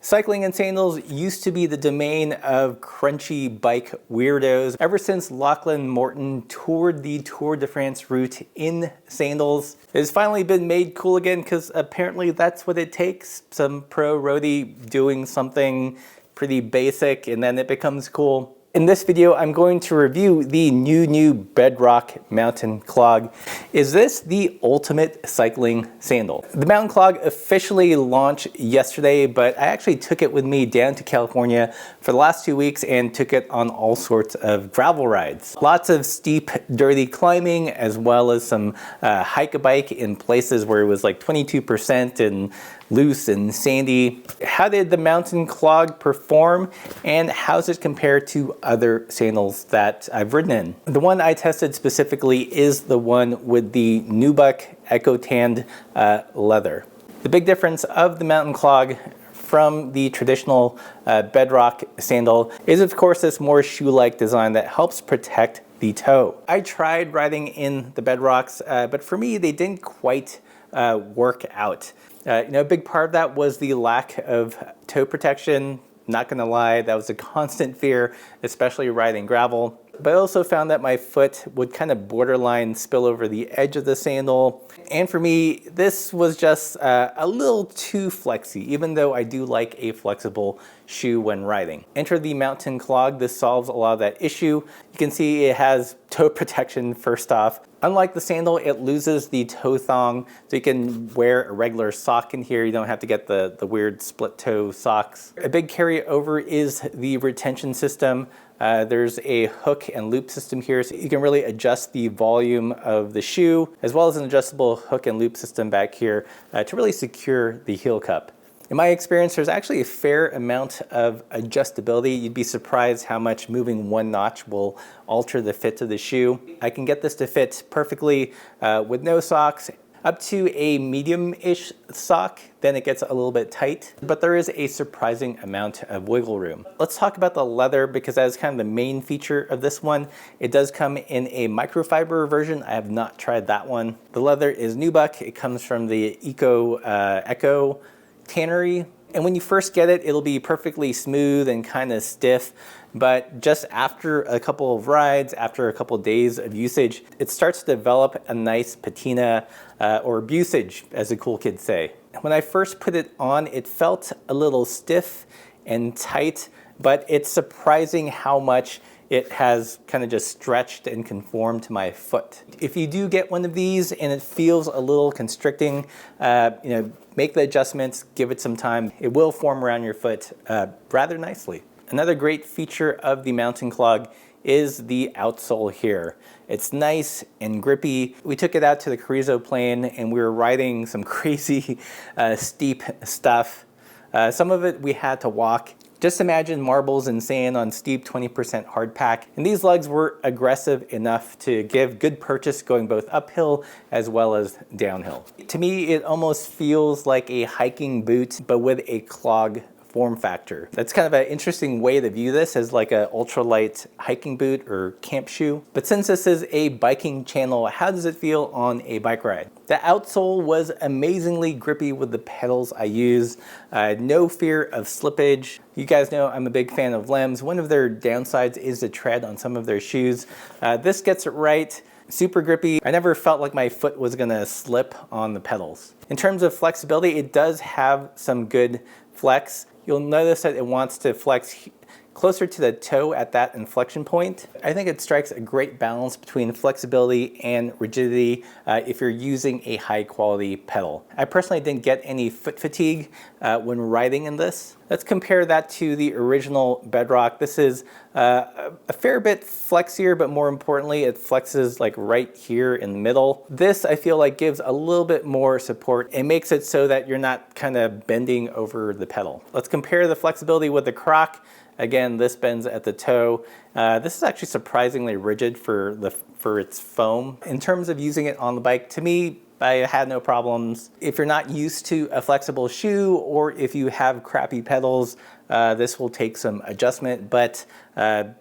Cycling in sandals used to be the domain of crunchy bike weirdos. Ever since Lachlan Morton toured the Tour de France route in sandals, it's finally been made cool again because apparently that's what it takes. Some pro roadie doing something pretty basic and then it becomes cool. In this video, I'm going to review the new Bedrock mountain clog. Is this the ultimate cycling sandal? The mountain clog officially launched yesterday, but I actually took it with me down to California for the last 2 weeks and took it on all sorts of gravel rides. Lots of steep, dirty climbing, as well as some hike-a-bike in places where it was like 22% and loose and sandy. How did the mountain clog perform, and how does it compare to other sandals that I've ridden in? The one I tested specifically is the one with the Nubuck Eco Tanned leather. The big difference of the mountain clog from the traditional Bedrock sandal is, of course, this more shoe-like design that helps protect the toe. I tried riding in the Bedrocks, but for me, they didn't quite work out. A big part of that was the lack of toe protection. Not gonna lie, that was a constant fear, especially riding gravel. But I also found that my foot would kind of borderline spill over the edge of the sandal. And for me, this was just a little too flexy, even though I do like a flexible shoe when riding. Enter the mountain clog. This solves a lot of that issue. You can see it has toe protection first off. Unlike the sandal, it loses the toe thong, so you can wear a regular sock in here. You don't have to get the weird split toe socks. A big carryover is the retention system. There's a hook and loop system here, so you can really adjust the volume of the shoe, as well as an adjustable hook and loop system back here to really secure the heel cup. In my experience, there's actually a fair amount of adjustability. You'd be surprised how much moving one notch will alter the fit of the shoe. I can get this to fit perfectly with no socks, up to a medium-ish sock, then it gets a little bit tight, but there is a surprising amount of wiggle room. Let's talk about the leather, because that is kind of the main feature of this one. It does come in a microfiber version. I have not tried that one. The leather is Nubuck. It comes from the Eco Tannery. And when you first get it, it'll be perfectly smooth and kind of stiff. But just after a couple of rides, after a couple of days of usage, it starts to develop a nice patina or busage, as the cool kids say. When I first put it on, it felt a little stiff and tight, but it's surprising how much it has kind of just stretched and conformed to my foot. If you do get one of these and it feels a little constricting, make the adjustments, give it some time. It will form around your foot rather nicely. Another great feature of the mountain clog is the outsole here. It's nice and grippy. We took it out to the Carrizo Plain and we were riding some crazy steep stuff. Some of it we had to walk. Just imagine marbles and sand on steep 20% hard pack. And these lugs were aggressive enough to give good purchase going both uphill as well as downhill. To me, it almost feels like a hiking boot, but with a clog form factor. That's kind of an interesting way to view this, as like an ultralight hiking boot or camp shoe. But since this is a biking channel, how does it feel on a bike ride? The outsole was amazingly grippy with the pedals I use. No fear of slippage. You guys know I'm a big fan of Lems. One of their downsides is the tread on some of their shoes. This gets it right. Super grippy. I never felt like my foot was gonna slip on the pedals. In terms of flexibility, it does have some good flex. You'll notice that it wants to flex closer to the toe at that inflection point. I think it strikes a great balance between flexibility and rigidity if you're using a high quality pedal. I personally didn't get any foot fatigue when riding in this. Let's compare that to the original Bedrock. This is a fair bit flexier, but more importantly, it flexes like right here in the middle. This, I feel like, gives a little bit more support. It makes it so that you're not kind of bending over the pedal. Let's compare the flexibility with the Croc. Again, this bends at the toe. This is actually surprisingly rigid for its foam. In terms of using it on the bike, to me, I had no problems. If you're not used to a flexible shoe, or if you have crappy pedals, this will take some adjustment, but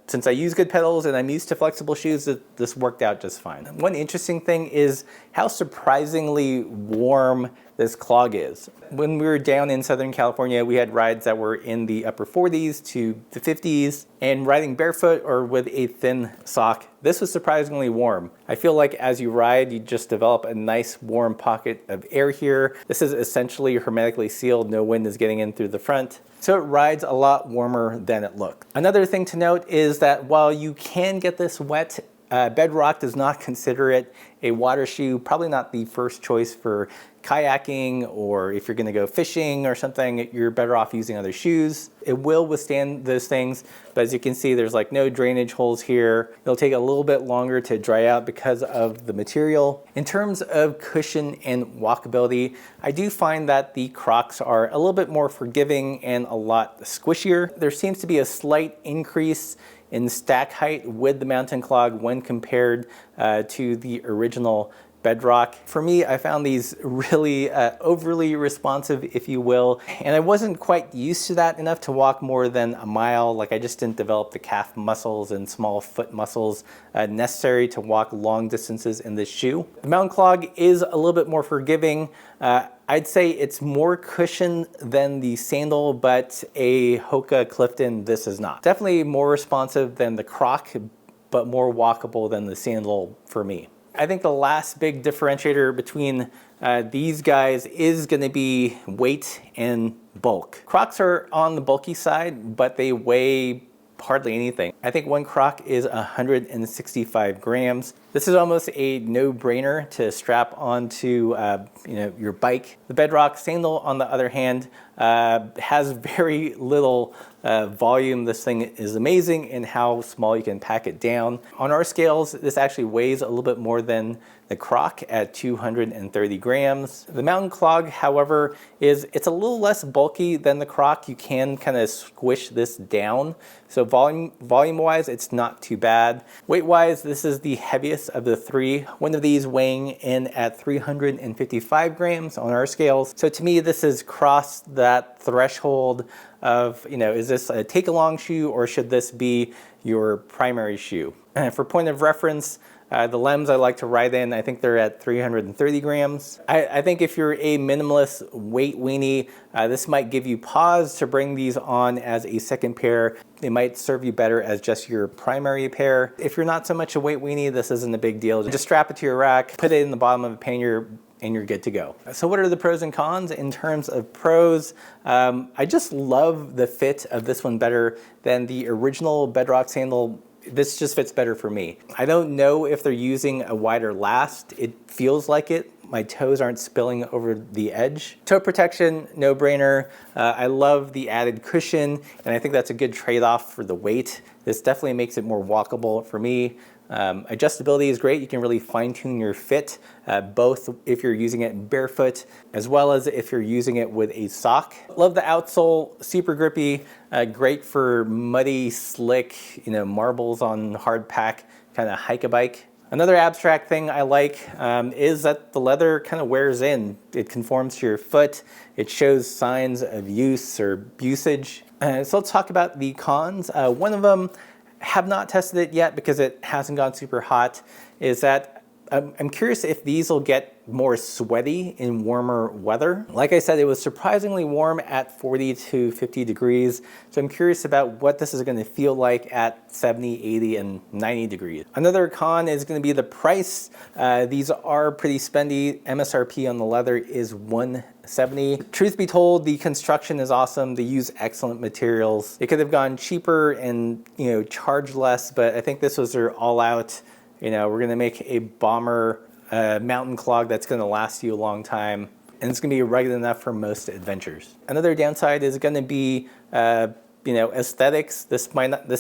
since I use good pedals and I'm used to flexible shoes, this worked out just fine. One interesting thing is how surprisingly warm this clog is. When we were down in Southern California, we had rides that were in the upper 40s to the 50s, and riding barefoot or with a thin sock, this was surprisingly warm. I feel like as you ride, you just develop a nice warm pocket of air here. This is essentially hermetically sealed, no wind is getting in through the front. So it rides a lot warmer than it looks. Another thing to note is that while you can get this wet, Bedrock does not consider it a water shoe, probably not the first choice for kayaking, or if you're gonna go fishing or something, you're better off using other shoes. It will withstand those things, but as you can see, there's like no drainage holes here. It'll take a little bit longer to dry out because of the material. In terms of cushion and walkability, I do find that the Crocs are a little bit more forgiving and a lot squishier. There seems to be a slight increase in stack height with the mountain clog when compared to the original Bedrock. For me, I found these really overly responsive, if you will, and I wasn't quite used to that enough to walk more than a mile. Like, I just didn't develop the calf muscles and small foot muscles necessary to walk long distances in this shoe. The mountain clog is a little bit more forgiving. I'd say it's more cushion than the sandal, but a Hoka Clifton, this is not. Definitely more responsive than the Croc, but more walkable than the sandal for me. I think the last big differentiator between these guys is going to be weight and bulk. Crocs are on the bulky side, but they weigh hardly anything. I think one Croc is 165 grams. This is almost a no-brainer to strap onto your bike. The Bedrock sandal, on the other hand, has very little volume. This thing is amazing in how small you can pack it down. On our scales, this actually weighs a little bit more than the Croc at 230 grams. The mountain clog, however, it's a little less bulky than the Croc. You can kind of squish this down. So volume-wise, it's not too bad. Weight-wise, this is the heaviest of the three. One of these weighing in at 355 grams on our scales. So to me, this has crossed that threshold of, is this a take-along shoe or should this be your primary shoe? And for point of reference, the Lems I like to ride in, I think they're at 330 grams. I think if you're a minimalist weight weenie, this might give you pause to bring these on as a second pair. They might serve you better as just your primary pair. If you're not so much a weight weenie, this isn't a big deal. Just strap it to your rack, put it in the bottom of a pannier, and you're good to go. So what are the pros and cons? In terms of pros, I just love the fit of this one better than the original Bedrock sandal. This just fits better for me. I don't know if they're using a wider last. It feels like it. My toes aren't spilling over the edge. Toe protection, no brainer. I love the added cushion, and I think that's a good trade-off for the weight. This definitely makes it more walkable for me. Adjustability is great. You can really fine-tune your fit, both if you're using it barefoot as well as if you're using it with a sock. Love the outsole, super grippy, great for muddy, slick, marbles on hard pack, kind of hike-a-bike. Another abstract thing I like is that the leather kind of wears in. It conforms to your foot. It shows signs of use or usage. So let's talk about the cons. One of them, have not tested it yet because it hasn't gone super hot, is that I'm curious if these will get more sweaty in warmer weather. Like I said, it was surprisingly warm at 40 to 50 degrees. So I'm curious about what this is going to feel like at 70, 80, and 90 degrees. Another con is going to be the price. These are pretty spendy. MSRP on the leather is $170. Truth be told, the construction is awesome. They use excellent materials. It could have gone cheaper and charged less, but I think this was their all-out, we're gonna make a bomber mountain clog that's gonna last you a long time, and it's gonna be rugged enough for most adventures. Another downside is gonna be aesthetics. This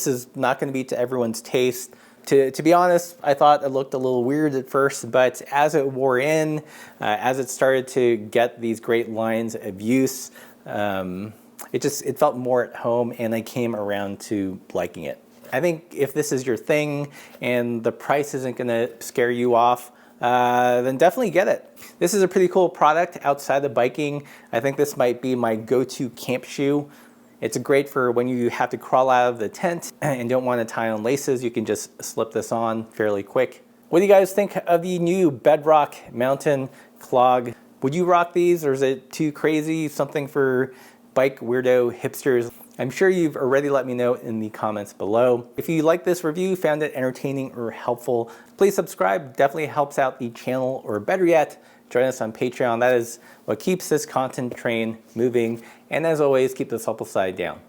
is not gonna be to everyone's taste. To be honest, I thought it looked a little weird at first, but as it wore in, as it started to get these great lines of use, it felt more at home, and I came around to liking it. I think if this is your thing and the price isn't gonna scare you off, then definitely get it. This is a pretty cool product outside of biking. I think this might be my go-to camp shoe. It's great for when you have to crawl out of the tent and don't want to tie on laces. You can just slip this on fairly quick. What do you guys think of the new Bedrock mountain clog? Would you rock these, or is it too crazy? Something for bike weirdo hipsters? I'm sure you've already let me know in the comments below. If you like this review, found it entertaining or helpful, please subscribe. Definitely helps out the channel, or better yet, join us on Patreon. That is what keeps this content train moving. And as always, keep the supple side down.